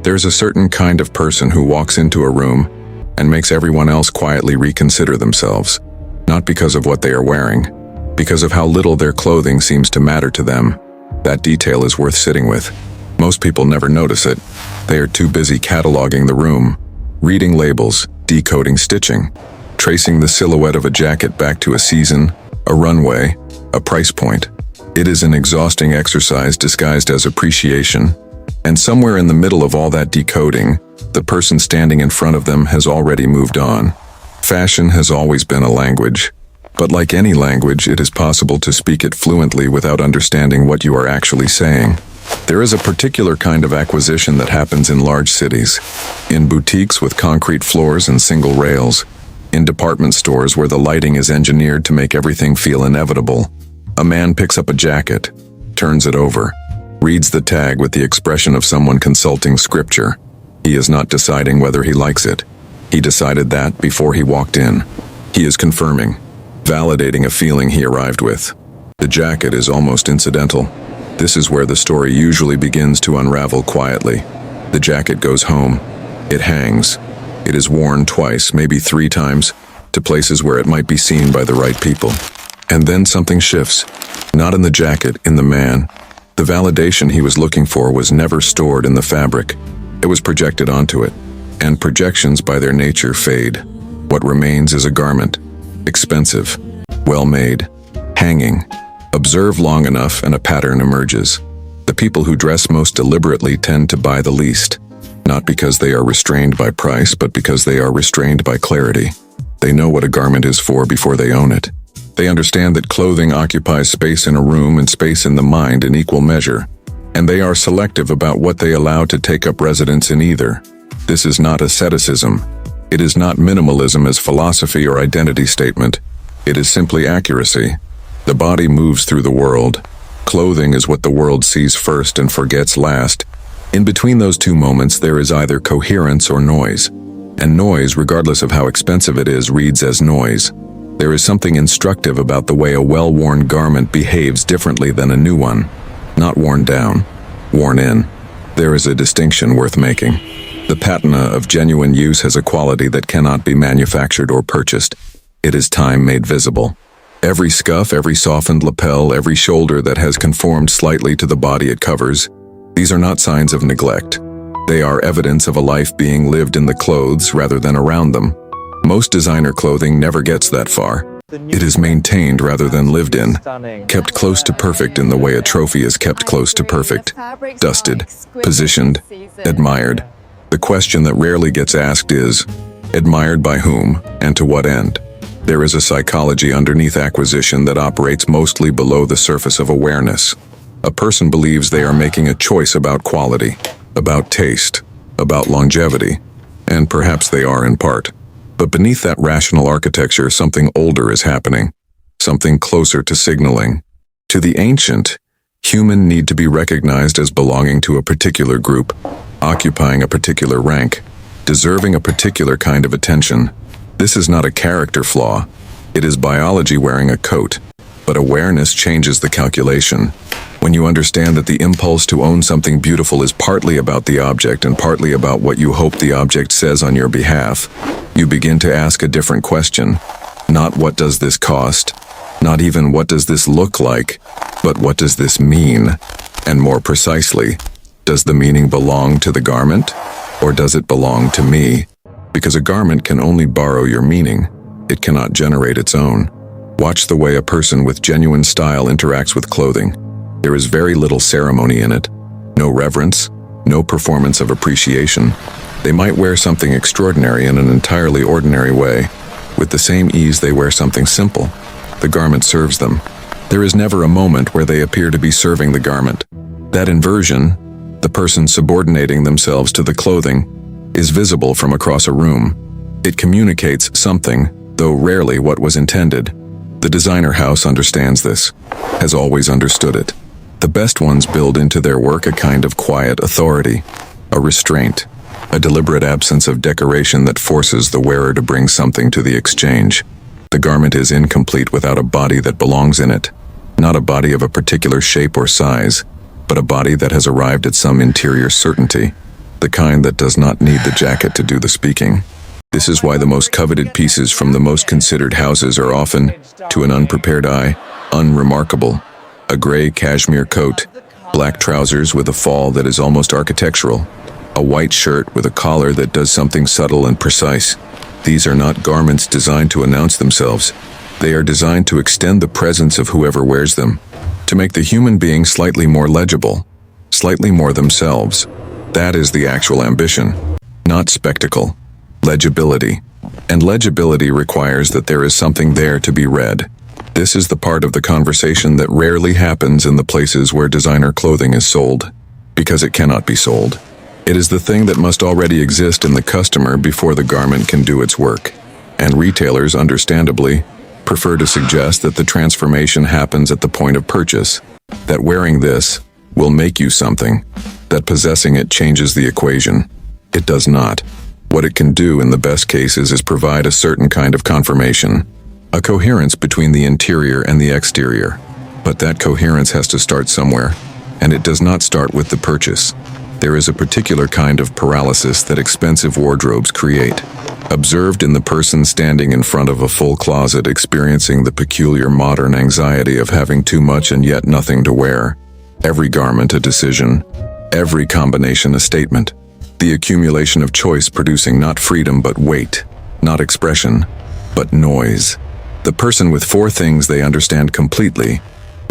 There's a certain kind of person who walks into a room and makes everyone else quietly reconsider themselves, not because of what they are wearing, because of how little their clothing seems to matter to them. That detail is worth sitting with. Most people never notice it. They are too busy cataloging the room, reading labels, decoding stitching, tracing the silhouette of a jacket back to a season, a runway, a price point. It is an exhausting exercise disguised as appreciation. And somewhere in the middle of all that decoding, the person standing in front of them has already moved on. Fashion has always been a language. But like any language, it is possible to speak it fluently without understanding what you are actually saying. There is a particular kind of acquisition that happens in large cities, in boutiques with concrete floors and single rails, in department stores where the lighting is engineered to make everything feel inevitable. A man picks up a jacket, turns it over, reads the tag with the expression of someone consulting scripture. He is not deciding whether he likes it. He decided that before he walked in. He is confirming, validating a feeling he arrived with. The jacket is almost incidental. This is where the story usually begins to unravel quietly. The jacket goes home. It hangs. It is worn twice, maybe 3 times, to places where it might be seen by the right people. And then something shifts. Not in the jacket, in the man. The validation he was looking for was never stored in the fabric. It was projected onto it. And projections by their nature fade. What remains is a garment. Expensive. Well-made. Hanging. Observe long enough and a pattern emerges. The people who dress most deliberately tend to buy the least. Not because they are restrained by price, but because they are restrained by clarity. They know what a garment is for before they own it. They understand that clothing occupies space in a room and space in the mind in equal measure, and they are selective about what they allow to take up residence in either. This is not asceticism. It is not minimalism as philosophy or identity statement. It is simply accuracy. The body moves through the world. Clothing is what the world sees first and forgets last. In between those two moments, there is either coherence or noise. And noise, regardless of how expensive it is, reads as noise. There is something instructive about the way a well-worn garment behaves differently than a new one. Not worn down, worn in. There is a distinction worth making. The patina of genuine use has a quality that cannot be manufactured or purchased. It is time made visible. Every scuff, every softened lapel, every shoulder that has conformed slightly to the body it covers, these are not signs of neglect. They are evidence of a life being lived in the clothes rather than around them. Most designer clothing never gets that far. It is maintained rather than lived in, kept close to perfect in the way a trophy is kept close to perfect, dusted, positioned, admired. The question that rarely gets asked is, admired by whom and to what end? There is a psychology underneath acquisition that operates mostly below the surface of awareness. A person believes they are making a choice about quality, about taste, about longevity, and perhaps they are in part. But beneath that rational architecture, something older is happening, something closer to signaling. To the ancient, human need to be recognized as belonging to a particular group, occupying a particular rank, deserving a particular kind of attention. This is not a character flaw. It is biology wearing a coat. But awareness changes the calculation. When you understand that the impulse to own something beautiful is partly about the object and partly about what you hope the object says on your behalf, you begin to ask a different question. Not what does this cost? Not even what does this look like? But what does this mean? And more precisely, does the meaning belong to the garment? Or does it belong to me? Because a garment can only borrow your meaning. It cannot generate its own. Watch the way a person with genuine style interacts with clothing. There is very little ceremony in it. No reverence, no performance of appreciation. They might wear something extraordinary in an entirely ordinary way. With the same ease they wear something simple. The garment serves them. There is never a moment where they appear to be serving the garment. That inversion, the person subordinating themselves to the clothing, is visible from across a room. It communicates something, though rarely what was intended. The designer house understands this, has always understood it. The best ones build into their work a kind of quiet authority, a restraint, a deliberate absence of decoration that forces the wearer to bring something to the exchange. The garment is incomplete without a body that belongs in it, not a body of a particular shape or size, but a body that has arrived at some interior certainty. the kind that does not need the jacket to do the speaking. This is why the most coveted pieces from the most considered houses are often, to an unprepared eye, unremarkable. A gray cashmere coat, black trousers with a fall that is almost architectural, a white shirt with a collar that does something subtle and precise. These are not garments designed to announce themselves. They are designed to extend the presence of whoever wears them, to make the human being slightly more legible, slightly more themselves. That is the actual ambition, not spectacle. Legibility. And legibility requires that there is something there to be read. This is the part of the conversation that rarely happens in the places where designer clothing is sold, because it cannot be sold. It is the thing that must already exist in the customer before the garment can do its work. And retailers, understandably, prefer to suggest that the transformation happens at the point of purchase, that wearing this will make you something, that possessing it changes the equation. It does not. What it can do in the best cases is provide a certain kind of confirmation, a coherence between the interior and the exterior. But that coherence has to start somewhere, and it does not start with the purchase. There is a particular kind of paralysis that expensive wardrobes create, observed in the person standing in front of a full closet experiencing the peculiar modern anxiety of having too much and yet nothing to wear. Every garment a decision, every combination a statement. The accumulation of choice producing not freedom but weight, not expression, but noise. The person with four things they understand completely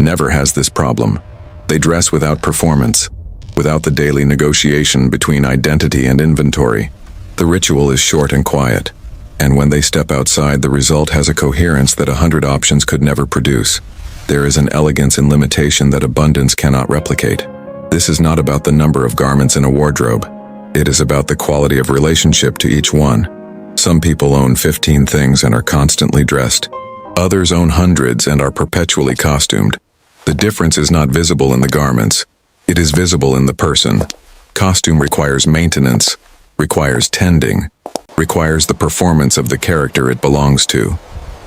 never has this problem. They dress without performance, without the daily negotiation between identity and inventory. The ritual is short and quiet, and when they step outside, the result has a coherence that 100 options could never produce. There is an elegance in limitation that abundance cannot replicate. This is not about the number of garments in a wardrobe. It is about the quality of relationship to each one. Some people own 15 things and are constantly dressed. Others own hundreds and are perpetually costumed. The difference is not visible in the garments. It is visible in the person. Costume requires maintenance, requires tending, requires the performance of the character it belongs to.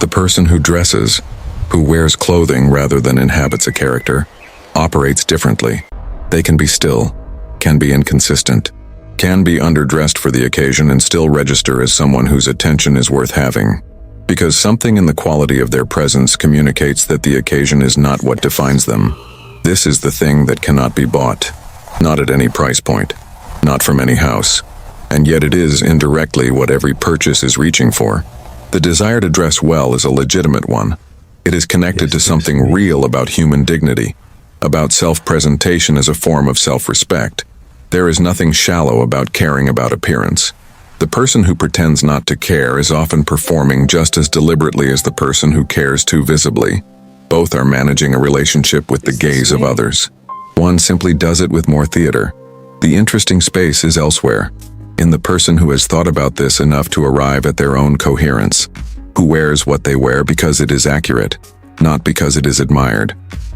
The person who dresses, who wears clothing rather than inhabits a character, operates differently. They can be still, can be inconsistent, can be underdressed for the occasion and still register as someone whose attention is worth having. Because something in the quality of their presence communicates that the occasion is not what defines them. This is the thing that cannot be bought, not at any price point, not from any house. And yet it is indirectly what every purchase is reaching for. The desire to dress well is a legitimate one. It is connected to something real about human dignity, about self-presentation as a form of self-respect. There is nothing shallow about caring about appearance. The person who pretends not to care is often performing just as deliberately as the person who cares too visibly. Both are managing a relationship with the gaze of others. One simply does it with more theater. The interesting space is elsewhere, in the person who has thought about this enough to arrive at their own coherence, who wears what they wear because it is accurate, not because it is admired,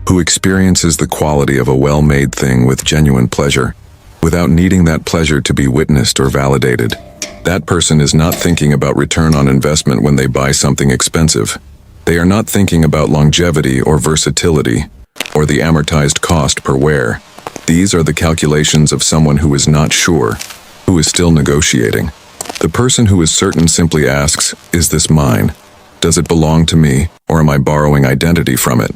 who experiences the quality of a well-made thing with genuine pleasure, without needing that pleasure to be witnessed or validated. That person is not thinking about return on investment when they buy something expensive. They are not thinking about longevity or versatility, or the amortized cost per wear. These are the calculations of someone who is not sure, who is still negotiating. The person who is certain simply asks, is this mine? Does it belong to me, or am I borrowing identity from it?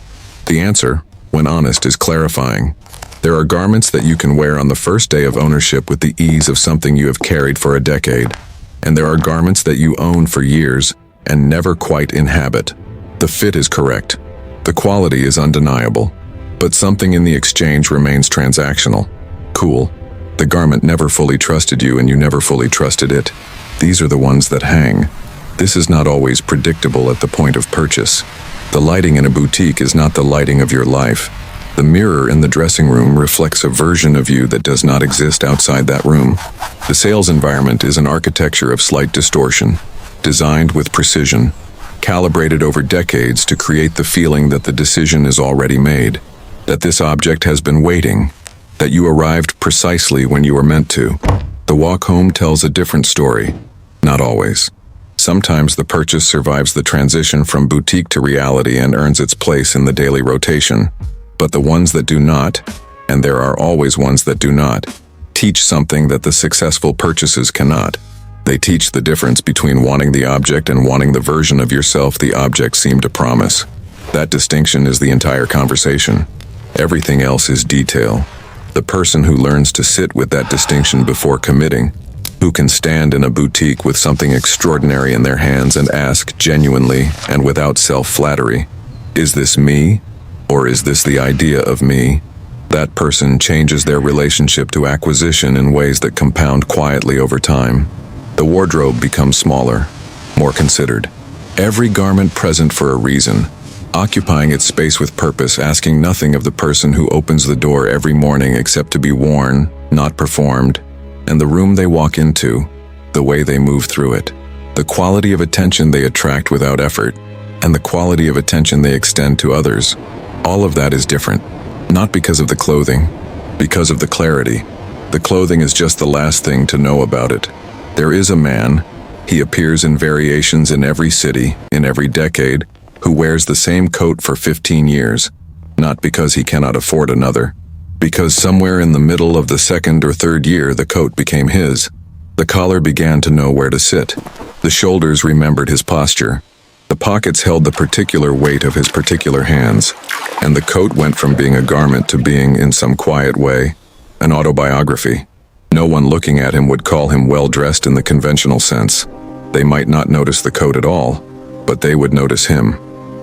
The answer, when honest, is clarifying. There are garments that you can wear on the first day of ownership with the ease of something you have carried for a decade. And there are garments that you own for years and never quite inhabit. The fit is correct. The quality is undeniable. But something in the exchange remains transactional. Cool. The garment never fully trusted you and you never fully trusted it. These are the ones that hang. This is not always predictable at the point of purchase. The lighting in a boutique is not the lighting of your life. The mirror in the dressing room reflects a version of you that does not exist outside that room. The sales environment is an architecture of slight distortion, designed with precision, calibrated over decades to create the feeling that the decision is already made, that this object has been waiting, that you arrived precisely when you were meant to. The walk home tells a different story. Not always. Sometimes the purchase survives the transition from boutique to reality and earns its place in the daily rotation. But the ones that do not, and there are always ones that do not, teach something that the successful purchases cannot. They teach the difference between wanting the object and wanting the version of yourself the object seemed to promise. That distinction is the entire conversation. Everything else is detail. The person who learns to sit with that distinction before committing, who can stand in a boutique with something extraordinary in their hands and ask genuinely and without self-flattery, "Is this me? Or is this the idea of me?" That person changes their relationship to acquisition in ways that compound quietly over time. The wardrobe becomes smaller, more considered. Every garment present for a reason, occupying its space with purpose, asking nothing of the person who opens the door every morning except to be worn, not performed, and the room they walk into, the way they move through it, the quality of attention they attract without effort, and the quality of attention they extend to others. All of that is different, not because of the clothing, because of the clarity. The clothing is just the last thing to know about it. There is a man, he appears in variations in every city, in every decade, who wears the same coat for 15 years, not because he cannot afford another, because somewhere in the middle of the second or third year the coat became his. The collar began to know where to sit. The shoulders remembered his posture. The pockets held the particular weight of his particular hands, and the coat went from being a garment to being, in some quiet way, an autobiography. No one looking at him would call him well-dressed in the conventional sense. They might not notice the coat at all, but they would notice him,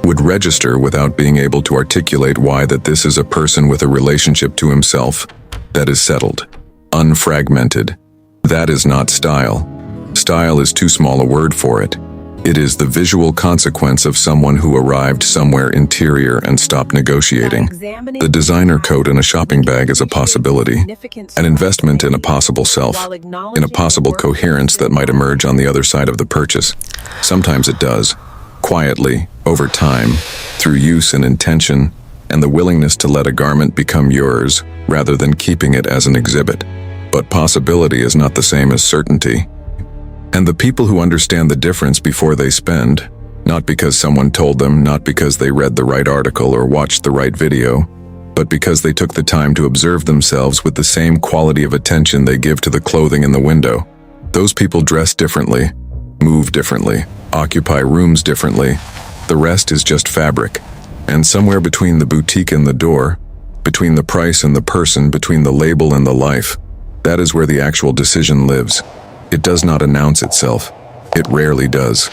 would register without being able to articulate why that this is a person with a relationship to himself that is settled, unfragmented. That is not style. Style is too small a word for it. It is the visual consequence of someone who arrived somewhere interior and stopped negotiating. The designer coat in a shopping bag is a possibility, an investment in a possible self, in a possible coherence that might emerge on the other side of the purchase. Sometimes it does, quietly, over time, through use and intention, and the willingness to let a garment become yours rather than keeping it as an exhibit. But possibility is not the same as certainty. And the people who understand the difference before they spend, not because someone told them, not because they read the right article or watched the right video, but because they took the time to observe themselves with the same quality of attention they give to the clothing in the window. Those people dress differently, move differently, occupy rooms differently. The rest is just fabric. And somewhere between the boutique and the door, between the price and the person, between the label and the life, that is where the actual decision lives. It does not announce itself. It rarely does.